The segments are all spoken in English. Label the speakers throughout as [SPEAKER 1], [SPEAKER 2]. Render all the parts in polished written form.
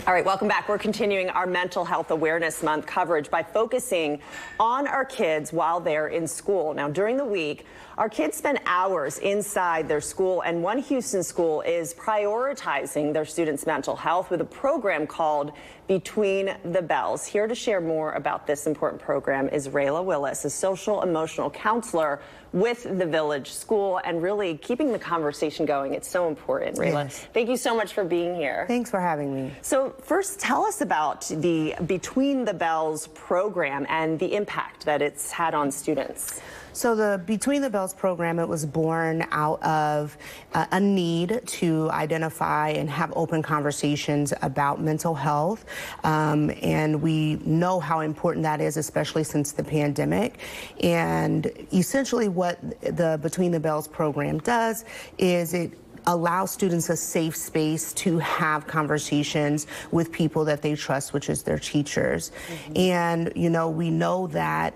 [SPEAKER 1] All right, welcome back. We're continuing our Mental Health Awareness Month coverage by focusing on our kids while they're in school. Now, during the week, our kids spend hours inside their school, and one Houston school is prioritizing their students' mental health with a program called Between the Bells. Here to share more about this important program is Rayla Willis, a social emotional counselor with the Village School, and really keeping the conversation going. It's so important, Rayla.
[SPEAKER 2] Yes.
[SPEAKER 1] Thank you so much for being here.
[SPEAKER 2] Thanks for having me.
[SPEAKER 1] So first, tell us about the Between the Bells program and the impact that it's had on students.
[SPEAKER 2] So the Between the Bells program, it was born out of a need to identify and have open conversations about mental health. And we know how important that is, especially since the pandemic. And essentially what the Between the Bells program does is it allow students a safe space to have conversations with people that they trust, which is their teachers. And, you know, we know that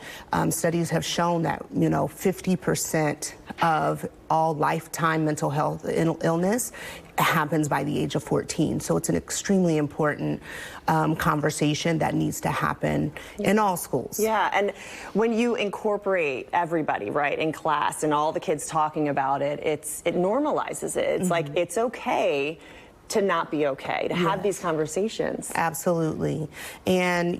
[SPEAKER 2] studies have shown that, 50% of all lifetime mental health illness happens by the age of 14. So it's an extremely important conversation that needs to happen in all schools.
[SPEAKER 1] Yeah, and when you incorporate everybody, right, in class and all the kids talking about it, it normalizes it. It's like, it's okay to not be okay, to have these conversations.
[SPEAKER 2] Absolutely. And,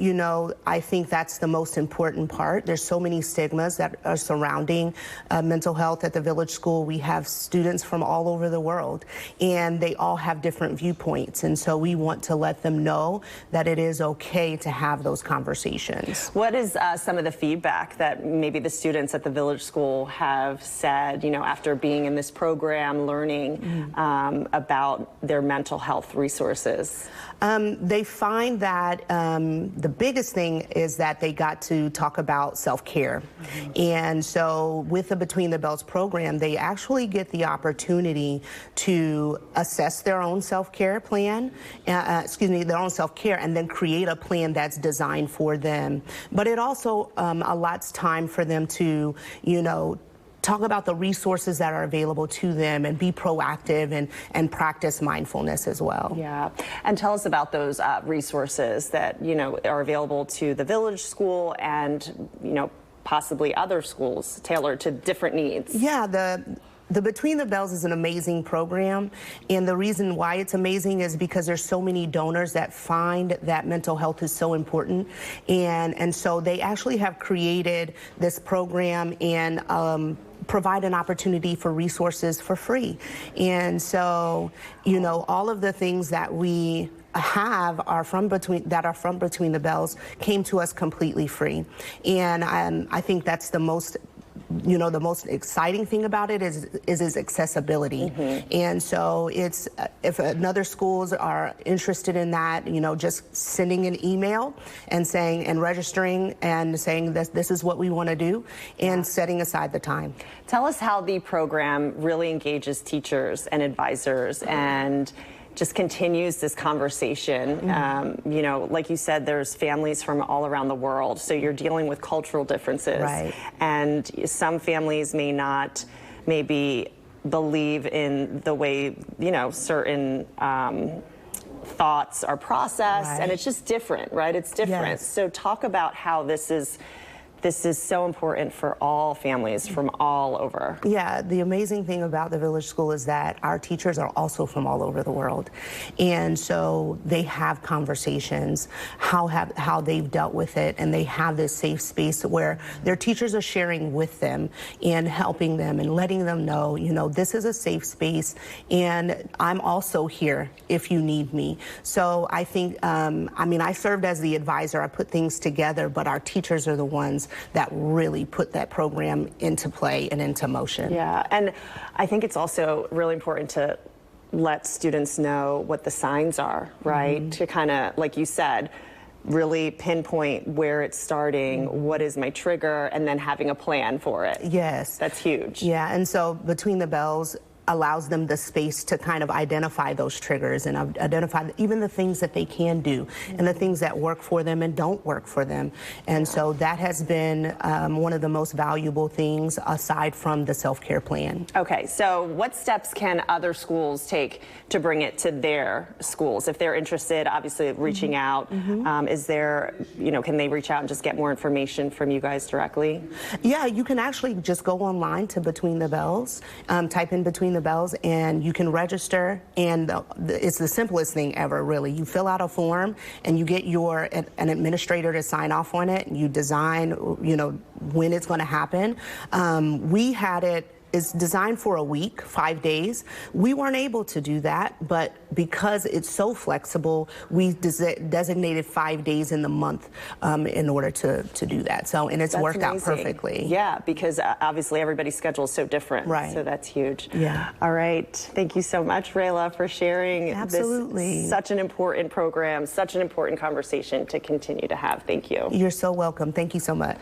[SPEAKER 2] I think that's the most important part. There's so many stigmas that are surrounding mental health at the Village School. We have students from all over the world, and they all have different viewpoints. And so we want to let them know that it is okay to have those conversations.
[SPEAKER 1] What is some of the feedback that maybe the students at the Village School have said, after being in this program, learning about their mental health resources?
[SPEAKER 2] They find that the biggest thing is that they got to talk about self-care. And so with the Between the Bells program, they actually get the opportunity to assess their own self-care plan, their own self-care, and then create a plan that's designed for them. But it also allots time for them to, talk about the resources that are available to them and be proactive and practice mindfulness as well.
[SPEAKER 1] Yeah, and tell us about those resources that, are available to the Village School and, possibly other schools tailored to different needs.
[SPEAKER 2] Yeah, the Between the Bells is an amazing program, and the reason why it's amazing is because there's so many donors that find that mental health is so important, and so they actually have created this program and provide an opportunity for resources for free. And so, all of the things that we have are from Between the Bells came to us completely free. And I think that's the most the most exciting thing about it is its accessibility. And so it's, if another schools are interested in that, just sending an email and saying, and registering and saying this is what we want to do, and setting aside the time.
[SPEAKER 1] Tell us how the program really engages teachers and advisors and just continues this conversation. Like you said, there's families from all around the world, so you're dealing with cultural differences.
[SPEAKER 2] Right.
[SPEAKER 1] And some families may not maybe believe in the way, certain thoughts are processed, and it's just different, right? It's different.
[SPEAKER 2] Yes.
[SPEAKER 1] So talk about how this is so important for all families from all over.
[SPEAKER 2] Yeah, the amazing thing about the Village School is that our teachers are also from all over the world. And so they have conversations, how they've dealt with it, and they have this safe space where their teachers are sharing with them and helping them and letting them know, this is a safe space, and I'm also here if you need me. So I think, I served as the advisor, I put things together, but our teachers are the ones that really put that program into play and into motion.
[SPEAKER 1] Yeah, and I think it's also really important to let students know what the signs are, right? To kind of, like you said, really pinpoint where it's starting, what is my trigger, and then having a plan for it.
[SPEAKER 2] Yes.
[SPEAKER 1] That's huge.
[SPEAKER 2] Yeah, and so Between the Bells allows them the space to kind of identify those triggers and identify even the things that they can do and the things that work for them and don't work for them. And so that has been one of the most valuable things aside from the self-care plan.
[SPEAKER 1] Okay, so what steps can other schools take to bring it to their schools? If they're interested, obviously reaching out, is there, can they reach out and just get more information from you guys directly?
[SPEAKER 2] Yeah, you can actually just go online to Between the Bells, type in Between the Bells, and you can register, and it's the simplest thing ever, really. You fill out a form and you get an administrator to sign off on it, and you design, when it's going to happen. We had it. It's designed for a week, 5 days. We weren't able to do that, but because it's so flexible, we designated 5 days in the month in order to do that. So, and it's worked out perfectly.
[SPEAKER 1] Yeah, because obviously everybody's schedule is so different.
[SPEAKER 2] Right.
[SPEAKER 1] So that's huge.
[SPEAKER 2] Yeah.
[SPEAKER 1] All right. Thank you so much, Rayla, for sharing this such an important program, such an important conversation to continue to have. Thank you.
[SPEAKER 2] You're so welcome. Thank you so much.